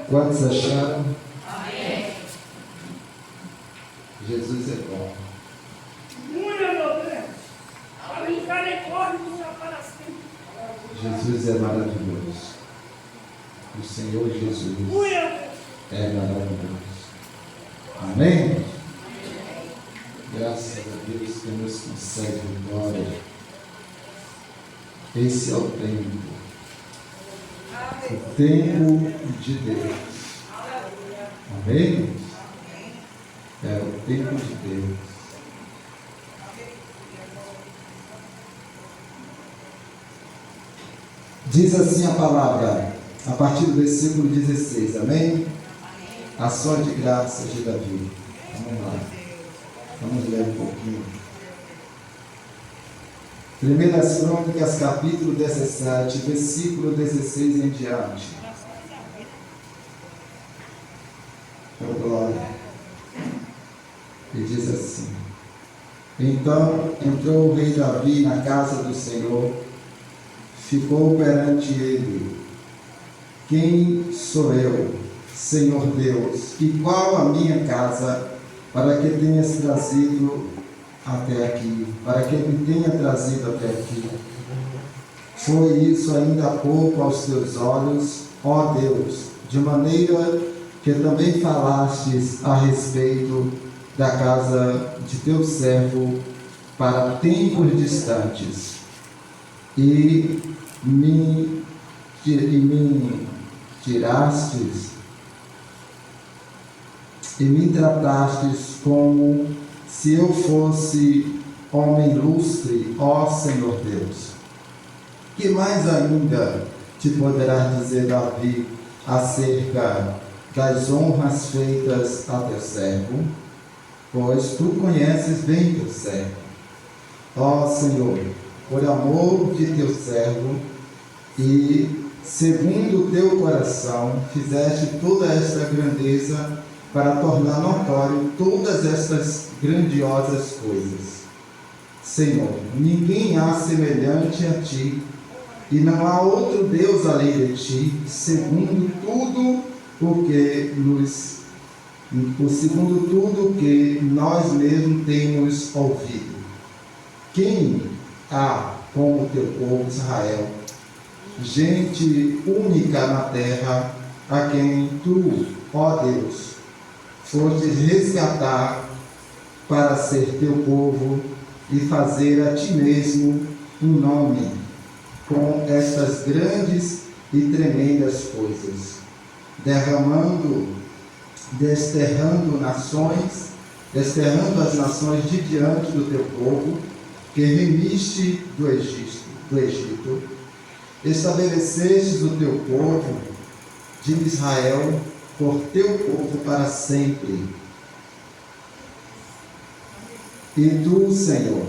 Quantos acharam? Jesus é bom. Jesus é maravilhoso. O Senhor Jesus é maravilhoso. Amém? Graças a Deus que nos concede glória. Esse é o tempo. O tempo de Deus. Amém? É o tempo de Deus. Diz assim a palavra, a partir do versículo 16, amém? Ação de graça de Davi. Vamos lá. Vamos ler um pouquinho. 1 Crônicas, capítulo 17, versículo 16 em diante. Glória. E diz assim: Então entrou o rei Davi na casa do Senhor, ficou perante ele: Quem sou eu, Senhor Deus, e qual a minha casa, para que tenhas trazido até aqui, para que me tenha trazido até aqui? Foi isso ainda há pouco aos teus olhos, ó Deus, de maneira que também falastes a respeito da casa de teu servo para tempos distantes, e me tirastes e me tratastes como se eu fosse homem ilustre, ó Senhor Deus. Que mais ainda te poderás dizer, Davi, acerca das honras feitas a teu servo? Pois tu conheces bem teu servo. Ó Senhor, por amor de teu servo e segundo o teu coração, fizeste toda esta grandeza para tornar notório todas estas grandiosas coisas. Senhor, ninguém há semelhante a ti, e não há outro Deus além de ti, segundo tudo o que nós mesmos temos ouvido. Quem há como o teu povo Israel, gente única na terra, a quem tu, ó Deus, foste resgatar para ser teu povo e fazer a ti mesmo um nome com estas grandes e tremendas coisas, desterrando as nações de diante do teu povo, que remiste do Egito, estabelecestes o teu povo de Israel por teu povo para sempre. E tu, Senhor,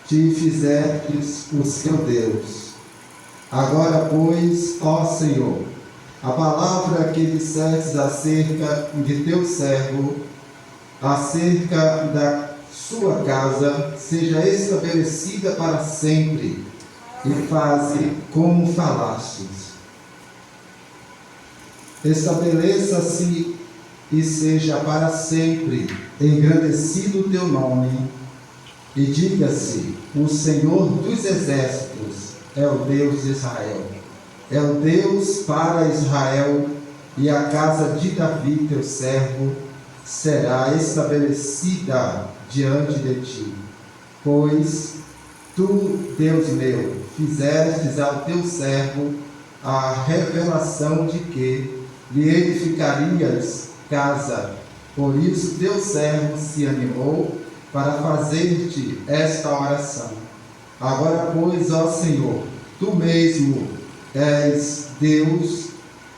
te fizestes o seu Deus. Agora, pois, ó Senhor, a palavra que dissestes acerca de teu servo, acerca da sua casa, seja estabelecida para sempre, e faze como falastes. Estabeleça-se e seja para sempre engrandecido o teu nome, e diga-se: o Senhor dos exércitos é o Deus de Israel, é o Deus para Israel, e a casa de Davi teu servo será estabelecida diante de ti. Pois tu, Deus meu, fizestes ao teu servo a revelação de que lhe edificarias casa. Por isso teu servo se animou para fazer-te esta oração. Agora, pois, ó Senhor, tu mesmo és Deus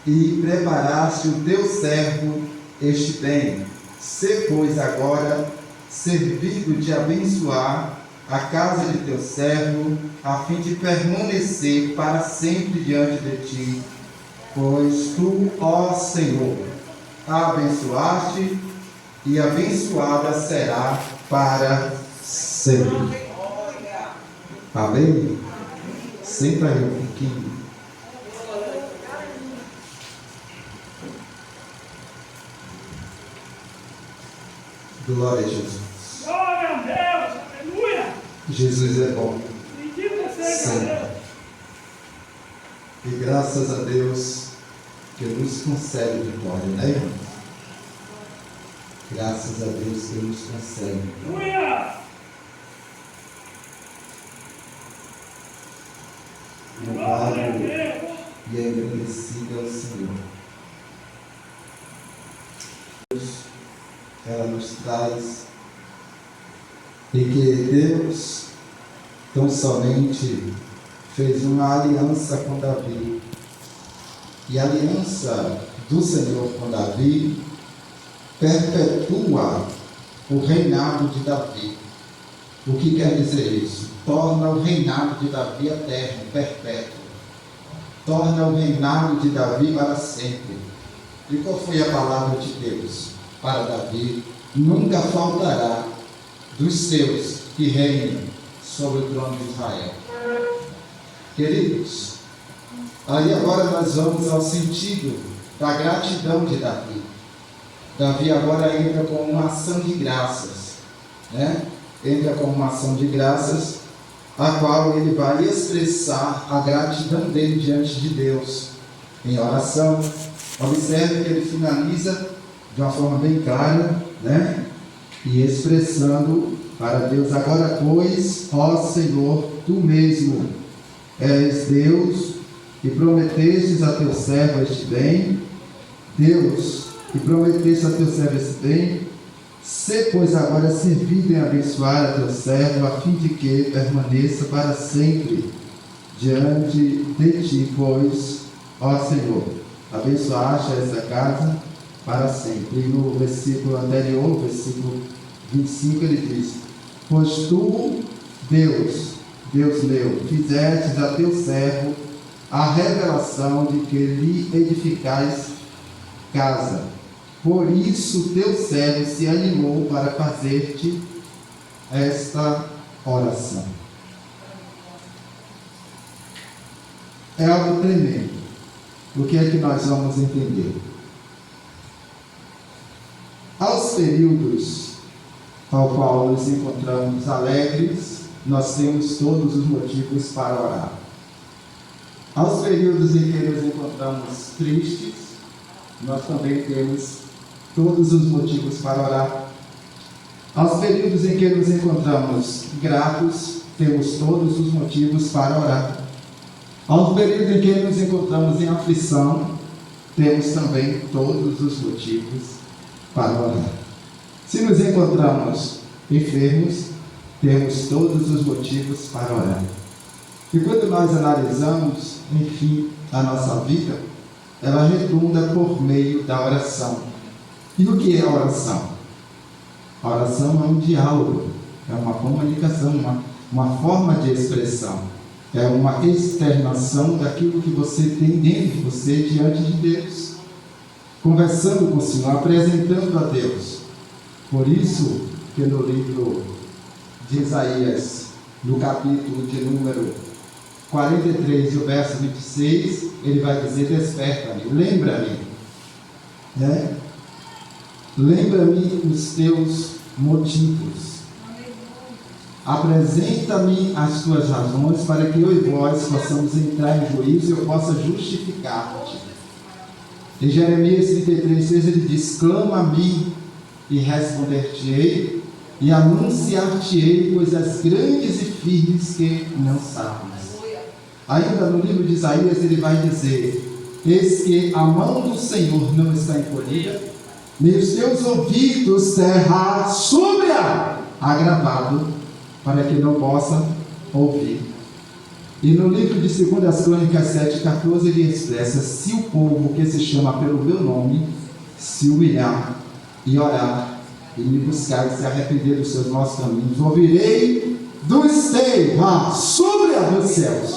e preparaste o teu servo este bem. Sê, pois, agora servido de abençoar a casa de teu servo, a fim de permanecer para sempre diante de ti. Pois tu, ó Senhor, a abençoaste, e abençoada será para sempre. Amém? Senta aí um pouquinho. Glória a Jesus. Glória a Deus, aleluia. Jesus é bom. Bendito seja Sempre. Deus. E graças a Deus que nos concede vitória, né, irmãos? Graças a Deus que nos concede vitória. Aleluia. Louvado Glória a Deus. e agradecido ao Senhor. Ela nos traz e que Deus tão somente fez uma aliança com Davi. E a aliança do Senhor com Davi perpetua o reinado de Davi. O que quer dizer isso? Torna o reinado de Davi eterno, perpétuo. Torna o reinado de Davi para sempre. E qual foi a palavra de Deus para Davi? Nunca faltará dos seus que reinam sobre o trono de Israel. Queridos, aí agora nós vamos ao sentido da gratidão de Davi. Davi agora entra com uma ação de graças, né? Entra com uma ação de graças, a qual ele vai expressar a gratidão dele diante de Deus em oração. Observe que ele finaliza de uma forma bem clara, né? E expressando para Deus: agora, pois, ó Senhor, tu mesmo és Deus, e prometestes a teu servo este bem. Deus, e prometeste a teu servo este bem, se, pois, agora servido em abençoar a teu servo, a fim de que permaneça para sempre diante de ti, pois, ó Senhor, abençoaste essa casa para sempre. E no versículo anterior, versículo 25, ele diz: pois tu, Deus meu, fizestes a teu servo a revelação de que lhe edificais casa. Por isso teu servo se animou para fazer-te esta oração. É algo tremendo. O que é que nós vamos entender? Aos períodos ao qual nos encontramos alegres, nós temos todos os motivos para orar. Aos períodos em que nos encontramos tristes, nós também temos todos os motivos para orar. Aos períodos em que nos encontramos gratos, temos todos os motivos para orar. Aos períodos em que nos encontramos em aflição, temos também todos os motivos para orar. Se nos encontramos enfermos, temos todos os motivos para orar. E quando nós analisamos, enfim, a nossa vida, ela redunda por meio da oração. E o que é a oração? A oração é um diálogo, é uma comunicação, uma forma de expressão, é uma externação daquilo que você tem dentro de você diante de Deus, conversando com o Senhor, apresentando a Deus. Por isso que no livro de Isaías, no capítulo de número 43 e o verso 26, ele vai dizer: desperta-me, lembra-me, né? Lembra-me os teus motivos, apresenta-me as tuas razões, para que eu e vós possamos entrar em juízo e eu possa justificar-te. Em Jeremias 33, ele diz: clama a mim e responder-te-ei, e anunciar-te-ei coisas grandes e firmes que não sabes. Ainda no livro de Isaías ele vai dizer: eis que a mão do Senhor não está encolhida, nem os teus ouvidos terra súbia agravado, para que não possa ouvir. E no livro de 2 Crônicas 7,14 ele expressa: se o povo que se chama pelo meu nome se humilhar e orar e me buscar e se arrepender dos seus maus caminhos, ouvirei dos terra súbia dos céus,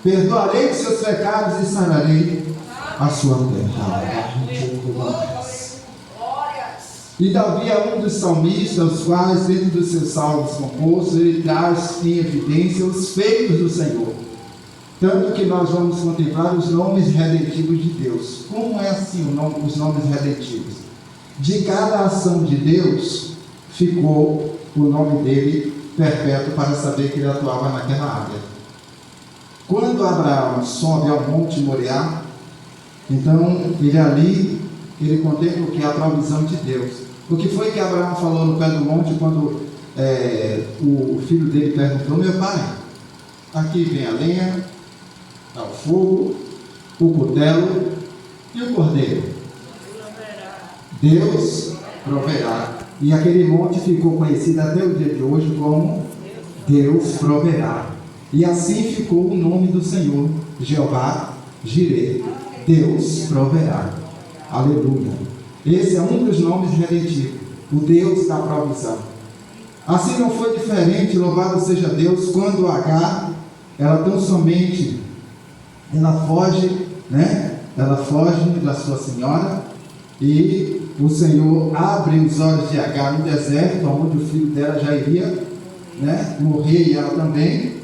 perdoarei os seus pecados e sararei a sua terra. E Davi é um dos salmistas, os quais, dentro dos seus salmos compostos, ele traz em evidência os feitos do Senhor. Tanto que nós vamos contemplar os nomes redentivos de Deus. Como é assim os nomes redentivos? De cada ação de Deus, ficou o nome dele perpétuo para saber que ele atuava naquela área. Quando Abraão sobe ao Monte Moriá, então ele contempla o que é a provisão de Deus. O que foi que Abraão falou no pé do monte quando o filho dele perguntou: meu pai, aqui vem a lenha, o fogo, o cutelo e o cordeiro. Deus proverá. E aquele monte ficou conhecido até o dia de hoje como Deus proverá. E assim ficou o nome do Senhor, Jeová Jireh, Deus proverá. Aleluia. Esse é um dos nomes redentivos, o Deus da provisão. Assim não foi diferente, louvado seja Deus, quando Agar, ela tão somente, ela foge, ela foge da sua senhora, e o Senhor abre os olhos de Agar no deserto, onde o filho dela já iria morrer, e ela também.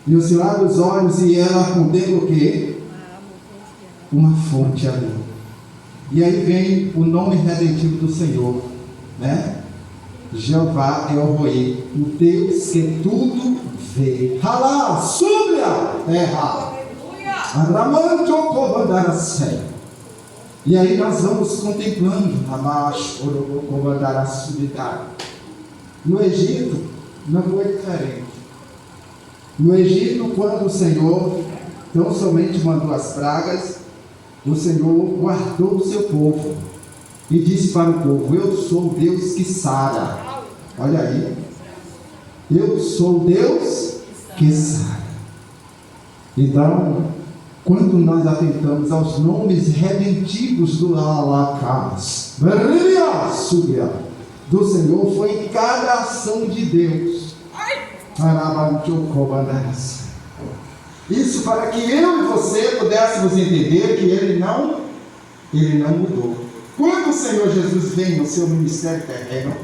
E o Senhor abre os olhos e ela contempla o quê? Uma fonte ali. E aí vem o nome redentivo do Senhor, Jeová El-Roi, o Deus que tudo vê. Halá, súbia, terra. Abramanto comandaracé. E aí nós vamos contemplando no Egito não foi diferente. No Egito, quando o Senhor tão somente mandou as pragas, o Senhor guardou o seu povo e disse para o povo: eu sou o Deus que sara. Olha aí, eu sou o Deus que sara. Então, quando nós atentamos aos nomes redentivos do Alacás, do Senhor, foi em cada ação de Deus. Isso para que eu e você pudéssemos entender que Ele não mudou. Quando o Senhor Jesus vem no seu ministério terreno,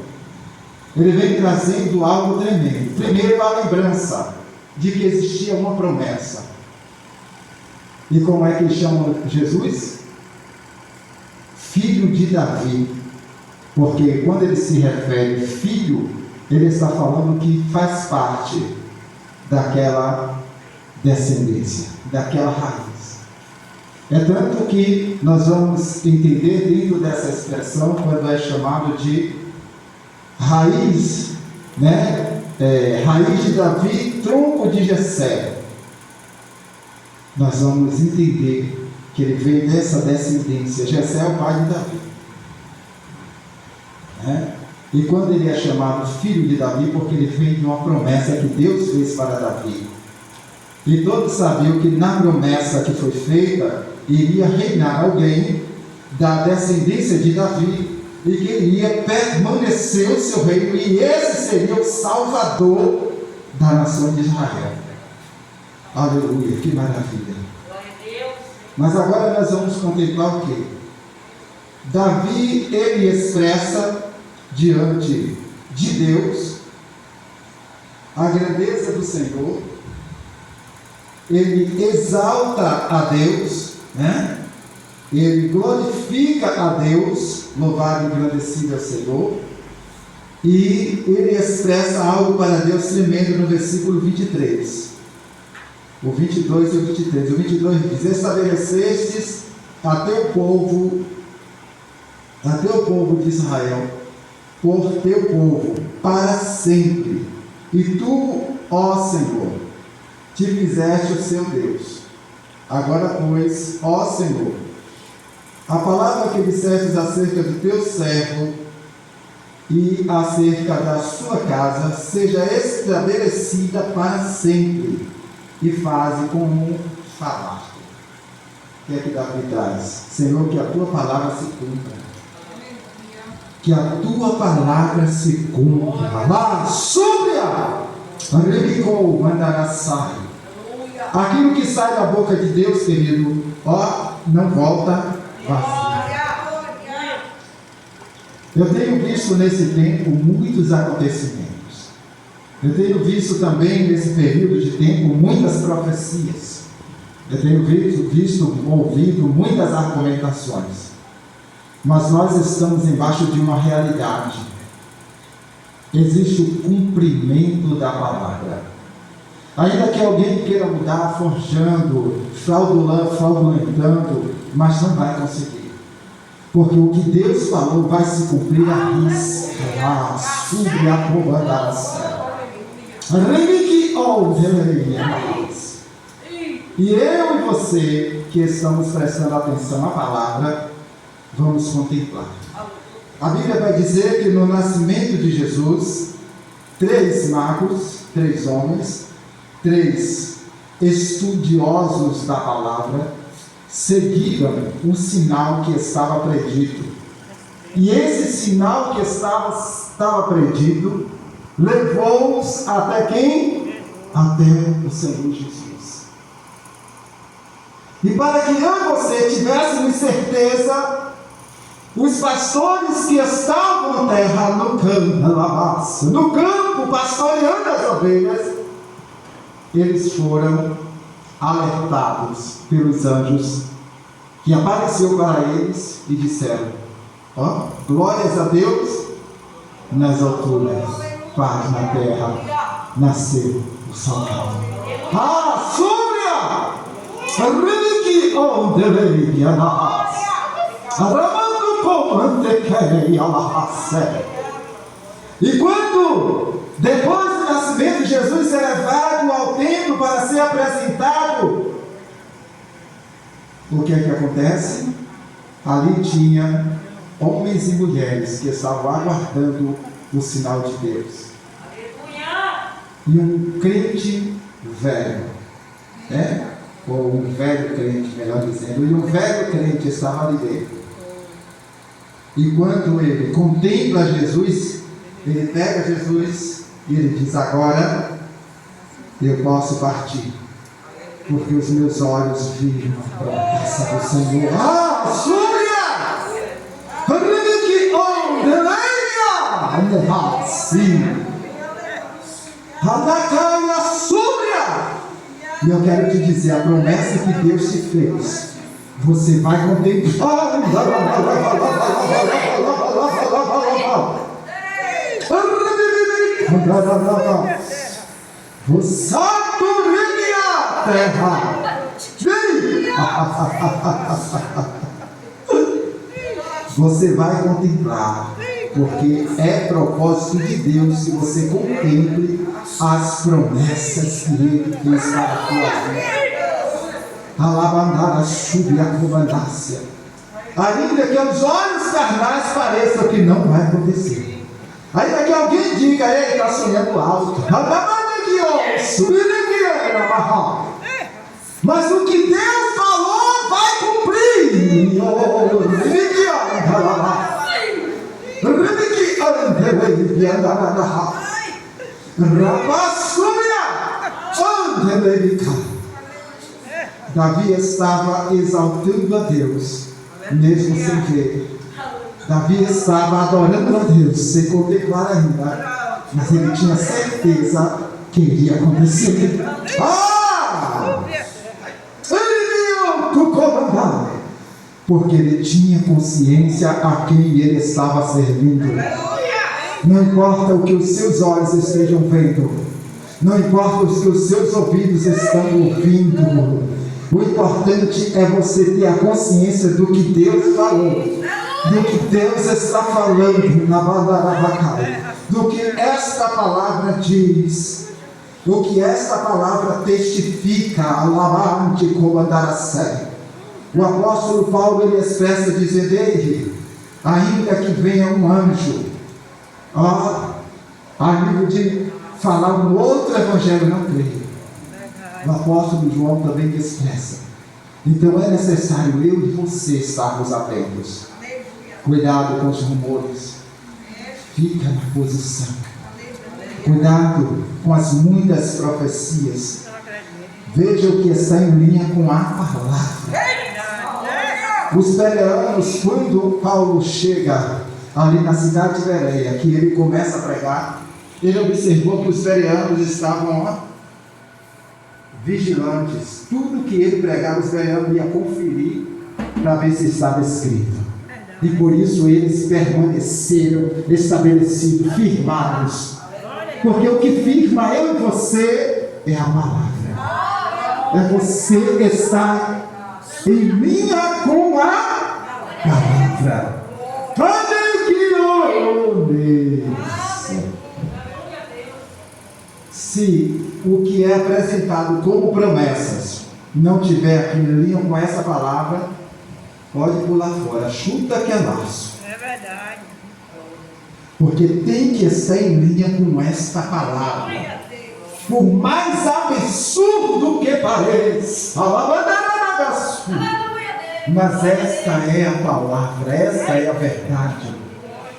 Ele vem trazendo algo tremendo. Primeiro, a lembrança de que existia uma promessa. E como é que ele chama Jesus? Filho de Davi. Porque quando ele se refere filho, ele está falando que faz parte daquela descendência, daquela raiz. É tanto que nós vamos entender dentro dessa expressão, quando é chamado de raiz, raiz de Davi, tronco de Jessé. Nós vamos entender que ele veio dessa descendência. Jessé é o pai de Davi. E quando ele é chamado filho de Davi, porque ele vem de uma promessa que Deus fez para Davi. E todos sabiam que na promessa que foi feita, iria reinar alguém da descendência de Davi, e que iria permanecer o seu reino, e esse seria o Salvador da nação de Israel. Aleluia, que maravilha. Mas agora nós vamos contemplar o quê? Davi, ele expressa diante de Deus a grandeza do Senhor, ele exalta a Deus, ele glorifica a Deus, louvado e engrandecido é o Senhor, e ele expressa algo para Deus tremendo no versículo 23. O 22 e o 23. O 22 diz: estabelecestes a teu povo de Israel, por teu povo, para sempre. E tu, ó Senhor, te fizeste o seu Deus. Agora, pois, ó Senhor, a palavra que dissestes acerca do teu servo e acerca da sua casa seja estabelecida para sempre, e faze como falaste. O que é que Davi traz? Senhor, que a tua palavra se cumpra. Que a tua palavra se cumpra. Lá, súbia! Aquilo que sai da boca de Deus, querido, não volta vazio. Eu tenho visto nesse tempo muitos acontecimentos. Eu tenho visto também nesse período de tempo muitas profecias. Eu tenho ouvido muitas argumentações. Mas nós estamos embaixo de uma realidade. existe o cumprimento da palavra. Ainda que alguém queira mudar, forjando, fraudulentando, mas não vai conseguir. Porque o que Deus falou vai se cumprir à risca, sobre a comandância. E eu e você, que estamos prestando atenção à palavra, vamos contemplar. A Bíblia vai dizer que no nascimento de Jesus, 3 magos, 3 homens, 3 estudiosos da palavra, seguiram um sinal que estava predito. E esse sinal que estava predito levou-os até quem? Até o Senhor Jesus. E para que eu e você tivéssemos certeza, os pastores que estavam na terra, no campo, pastoreando as ovelhas, eles foram alertados pelos anjos que apareceu para eles e disseram: glórias a Deus nas alturas, paz na terra, nasceu o Salvador. Súria! Riki onde e quando, depois do nascimento, Jesus é levado ao templo para ser apresentado, o que é que acontece? Ali tinha homens e mulheres que estavam aguardando o sinal de Deus. E um crente velho, ou um velho crente, melhor dizendo, e um velho crente estava ali dentro. E quando ele contempla Jesus, ele pega Jesus e ele diz: agora eu posso partir, porque os meus olhos viram a promessa do Senhor. Súria! E eu quero te dizer, a promessa que Deus te fez, você vai contemplar. Você a terra. Você vai contemplar, porque é propósito de Deus que você contemple as promessas que Ele fez para a tua vida. Alabandara subir a comandância. Ainda que aos olhos carnais pareça que não vai acontecer. Ainda que alguém diga: ele está sonhando alto. Mas o que Deus falou vai cumprir. Davi estava exaltando a Deus, mesmo sem ver. Davi estava adorando a Deus, sem contemplar ainda, mas ele tinha certeza que iria acontecer. Porque ele tinha consciência a quem ele estava servindo. Não importa o que os seus olhos estejam vendo, não importa o que os seus ouvidos estão ouvindo, o importante é você ter a consciência do que Deus falou, do que Deus está falando na Bandarabacá, do que esta palavra diz, do que esta palavra testifica. Alavante comandaracé. O apóstolo Paulo ele expressa dizendo: ei, ainda que venha um anjo, a nível de falar um outro evangelho, não creio. O apóstolo João também expressa. Então é necessário eu e você estarmos atentos. Cuidado com os rumores. Fica na posição. Cuidado com as muitas profecias. Veja o que está em linha com a palavra. Os bereanos, quando Paulo chega ali na cidade de Bereia, que ele começa a pregar, ele observou que os bereanos estavam vigilantes. Tudo que ele pregava, os bereanos iam conferir para ver se estava escrito. E por isso eles permaneceram estabelecidos, firmados. Porque o que firma eu e você é a palavra. É você estar em linha com a palavra. Olha que honra! Se o que é apresentado como promessas não tiver aqui em linha com essa palavra, pode pular fora, chuta que é laço. É verdade. Porque tem que estar em linha com esta palavra. Por mais absurdo que pareça, mas esta é a palavra, esta é a verdade.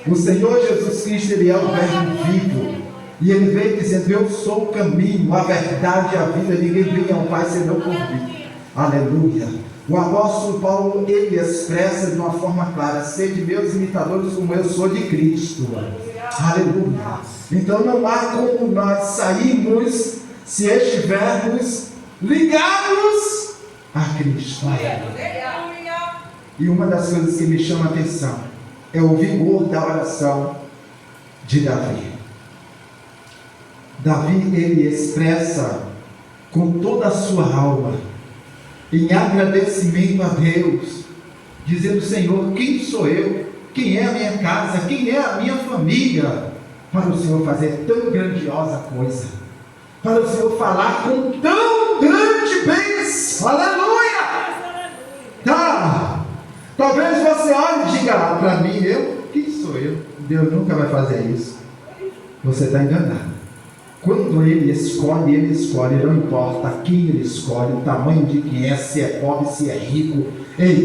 O Senhor Jesus Cristo, Ele é o verbo vivo. E Ele veio dizendo: eu sou o caminho, a verdade e a vida. Ninguém vem ao Pai senão por mim. Aleluia. O apóstolo Paulo, ele expressa de uma forma clara: sede meus imitadores como eu sou de Cristo. Aleluia. Então não há como nós sairmos se estivermos ligados a Cristo. E uma das coisas que me chama a atenção é o vigor da oração de Davi. Davi, ele expressa com toda a sua alma, em agradecimento a Deus, dizendo: Senhor, quem sou eu? Quem é a minha casa? Quem é a minha família? Para o Senhor fazer tão grandiosa coisa, para o Senhor falar com tão grande bênção. Aleluia! Tá. Talvez você olhe e diga para mim: quem sou eu? Deus nunca vai fazer isso. Você está enganado. Quando Ele escolhe, não importa quem Ele escolhe, o tamanho de quem é, se é pobre, se é rico.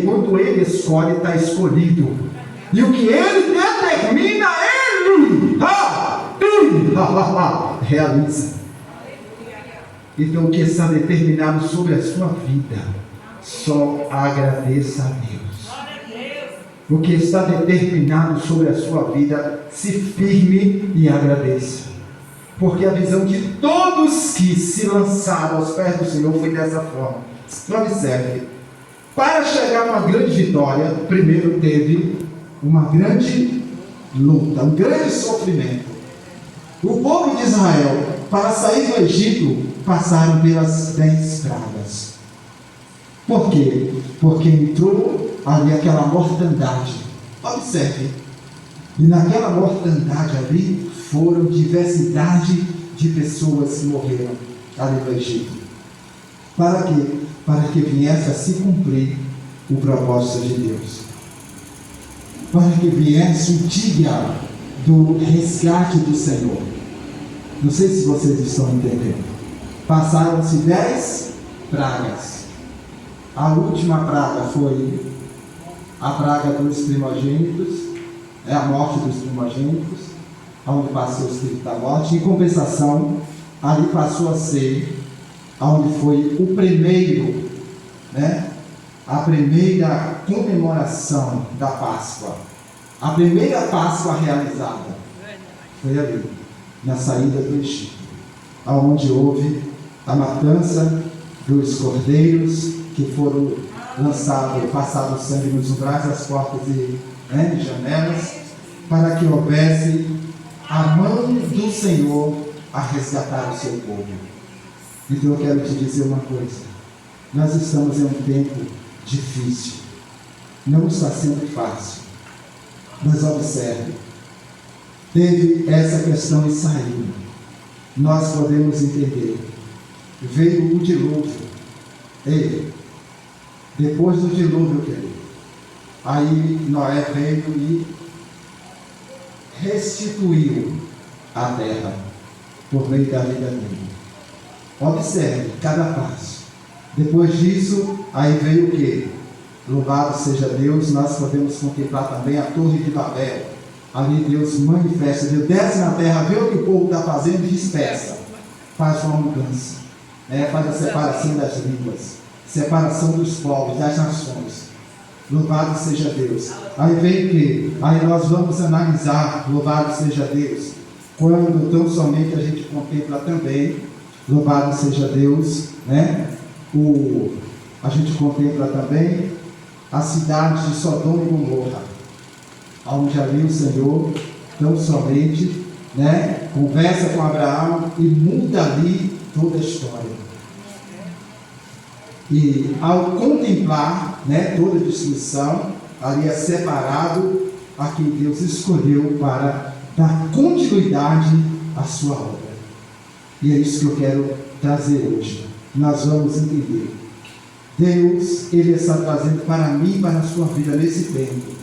Quando Ele escolhe, está escolhido. E o que Ele determina, Ele realiza. Então, o que está determinado sobre a sua vida, só agradeça a Deus. O que está determinado sobre a sua vida, se firme e agradeça. Porque a visão de todos que se lançaram aos pés do Senhor foi dessa forma. Observe: para chegar a uma grande vitória, primeiro teve uma grande luta, um grande sofrimento. O povo de Israel, para sair do Egito, passaram pelas 10 pragas. Por quê? Porque entrou ali aquela mortandade. Observe: e naquela mortandade ali, foram diversidade de pessoas que morreram ali no Egito. Para quê? Para que viesse a se cumprir o propósito de Deus. Para que viesse o dia do resgate do Senhor. Não sei se vocês estão entendendo. Passaram-se 10 pragas. A última praga foi a praga dos primogênitos, a morte dos primogênitos, onde passou o espírito da morte. Em compensação, ali passou a ser onde foi o primeiro, a primeira comemoração da Páscoa, a primeira Páscoa realizada foi ali, na saída do Egito, onde houve a matança dos cordeiros que foram lançados, passado o sangue nos umbrais das portas e janelas, para que houvesse a mão do Senhor a resgatar o seu povo. Então eu quero te dizer uma coisa: nós estamos em um tempo difícil, não está sendo fácil, mas observe, teve essa questão e saiu. Nós podemos entender, veio o dilúvio, depois do dilúvio, querido, aí Noé veio e restituiu a terra por meio da vida dele. Observe cada passo. Depois disso, aí veio o que? Louvado seja Deus. Nós podemos contemplar também a Torre de Babel. Ali Deus manifesta, Deus desce na terra, vê o que o povo está fazendo e dispersa. Faz uma mudança, faz a separação das línguas, separação dos povos, das nações. Louvado seja Deus. Aí vem o que? Aí nós vamos analisar, louvado seja Deus, quando tão somente a gente contempla também, louvado seja Deus, a gente contempla também a cidade de Sodoma e Gomorra. onde ali o Senhor tão somente, né, conversa com Abraão e muda ali toda a história. E ao contemplar, né, toda a destruição, ali é separado a quem Deus escolheu para dar continuidade à sua obra. E é isso que eu quero trazer hoje. Nós vamos entender. Deus, Ele está trazendo para mim e para a sua vida nesse tempo.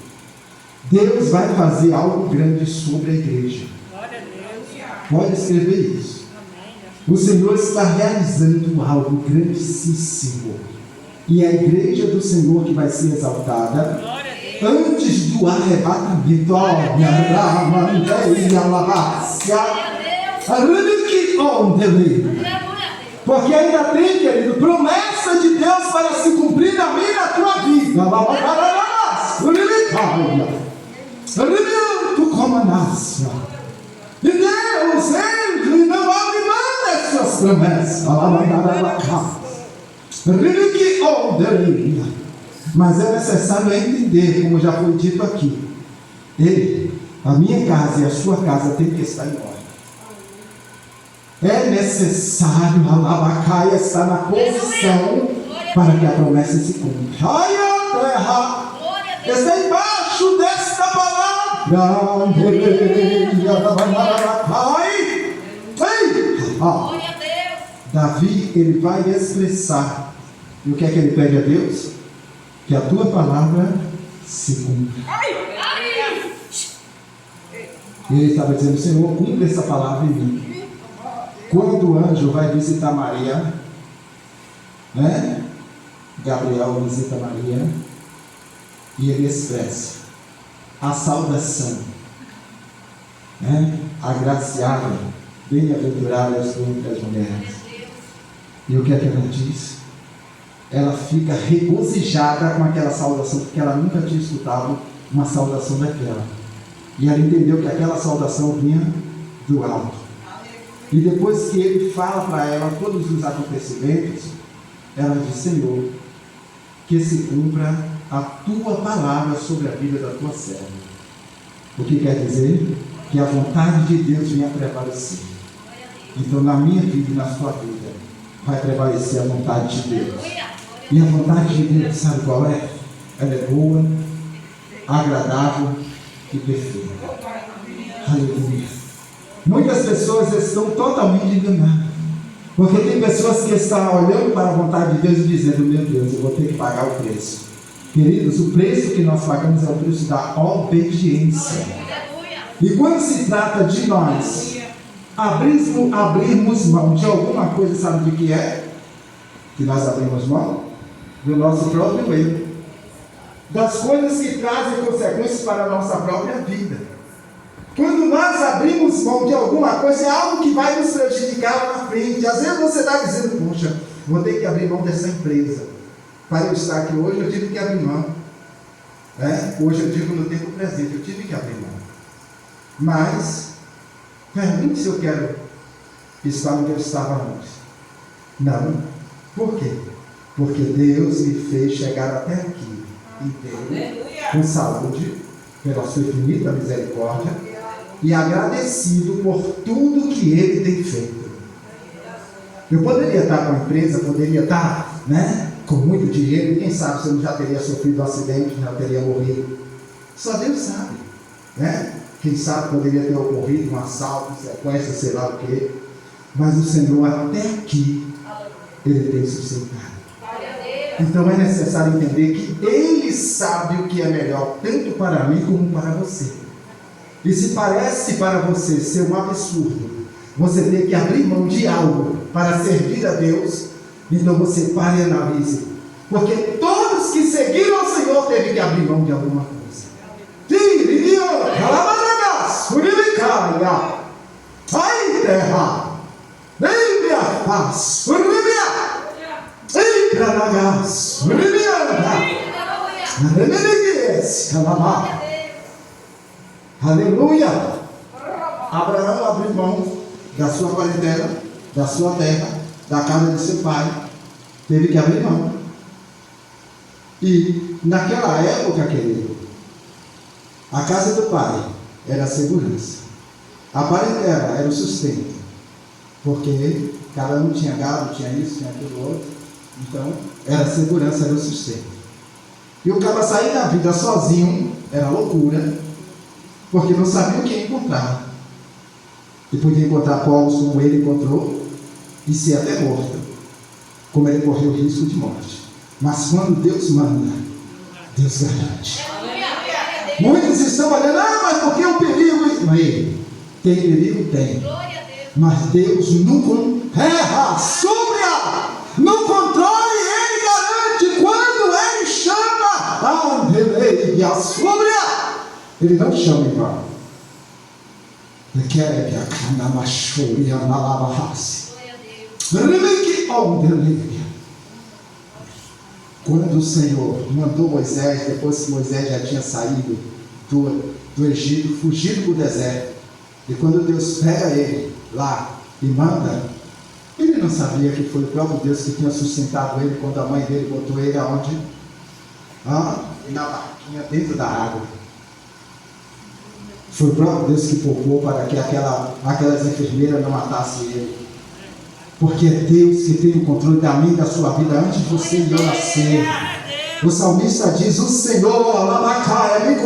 Deus vai fazer algo grande sobre a igreja. Glória a Deus. Pode escrever isso. Amém. O Senhor está realizando algo grandíssimo. E a igreja do Senhor que vai ser exaltada Glória a Deus. antes do arrebatamento. Porque ainda tem, querido, promessa de Deus para se cumprir na minha e na tua vida. Tu como nasce. E Deus, Ele não abre mão das suas promessas. Mas é necessário entender, como já foi dito aqui, a minha casa e a sua casa tem que estar em ordem. É necessário Alabacaia estar na posição para que a promessa se cumpra. Ai, a terra está embaixo desta palavra. Davi, ele vai expressar. E o que é que ele pede a Deus? Que a tua palavra se cumpra. E ele estava dizendo: Senhor, cumpre essa palavra em mim. Quando o anjo vai visitar Maria, né? Gabriel visita Maria, e ele expressa a saudação, né? Agraciada, bem-aventurada és tu entre as mulheres. E o que é que ela diz? Ela fica regozijada com aquela saudação, porque ela nunca tinha escutado uma saudação daquela. E ela entendeu que aquela saudação vinha do alto. E depois que ele fala para ela todos os acontecimentos, ela diz: Senhor, que se cumpra a tua palavra sobre a vida da tua serva. O que quer dizer? Que a vontade de Deus venha prevalecer. Então, na minha vida e na sua vida, vai prevalecer a vontade de Deus. E a vontade de Deus, sabe qual é? Ela é boa, agradável e perfeita. Aleluia. Muitas pessoas estão totalmente enganadas. Porque tem pessoas que estão olhando para a vontade de Deus e dizendo: meu Deus, eu vou ter que pagar o preço. Queridos, o preço que nós pagamos é o preço da obediência. E quando se trata de nós abrirmos mão de alguma coisa, sabe de que é? Que nós abrimos mão? Do nosso próprio eu. Das coisas que trazem consequências para a nossa própria vida. Quando nós abrimos mão de alguma coisa, é algo que vai nos prejudicar lá na frente. Às vezes você está dizendo: poxa, vou ter que abrir mão dessa empresa. Para eu estar aqui hoje, eu tive que abrir mão. Hoje eu digo no tempo presente, eu tive que abrir mão. Mas, pergunte se eu quero estar onde eu estava antes. Não. Por quê? Porque Deus me fez chegar até aqui inteiro, com saúde, pela sua infinita misericórdia, e agradecido por tudo que Ele tem feito. Eu poderia estar com a empresa, poderia estar, com muito dinheiro, e quem sabe se eu já teria sofrido um acidente, já teria morrido. Só Deus sabe, Quem sabe poderia ter ocorrido um assalto, sequência, sei lá o quê. Mas o Senhor até aqui, Ele tem sustentado. Então é necessário entender que Ele sabe o que é melhor, tanto para mim como para você. E se parece para você ser um absurdo, você ter que abrir mão de algo para servir a Deus, então você pare e analise. Porque todos que seguiram o Senhor teve que abrir mão de alguma coisa. Ai, terra, vem minha paz, aleluia. Abraão abriu mão da sua parentela, da sua terra, da casa de seu pai. Teve que abrir mão. E naquela época, querido, A casa do pai era a segurança. A parentela era o sustento. Porque cada um tinha gado, tinha isso, tinha aquilo outro. Então, era a segurança, era o sustento. E o cara sair da vida sozinho era loucura, porque não sabia o que ia encontrar. E podia encontrar povos como ele encontrou e ser até morto, como ele correu o risco de morte. Mas quando Deus manda, Deus garante. Muitos estão olhando, mas por que o perigo? Não é ele. Tem perigo? Tem. Mas Deus no controle, Ele garante. Quando Ele chama, Ele não chama em vão. Ele quer que a cana machore a malabarrasse. Quando o Senhor mandou Moisés, depois que Moisés já tinha saído do Egito, fugido para o deserto, e quando Deus pega ele lá e manda, ele não sabia que foi o próprio Deus que tinha sustentado ele quando a mãe dele botou ele aonde? Na barquinha dentro da água. Foi o próprio Deus que poupou para que aquelas enfermeiras não matassem ele. Porque é Deus que tem o controle da minha e da sua vida antes de você e eu nascer. O salmista diz: o Senhor, Alabacá, é bem conhecido.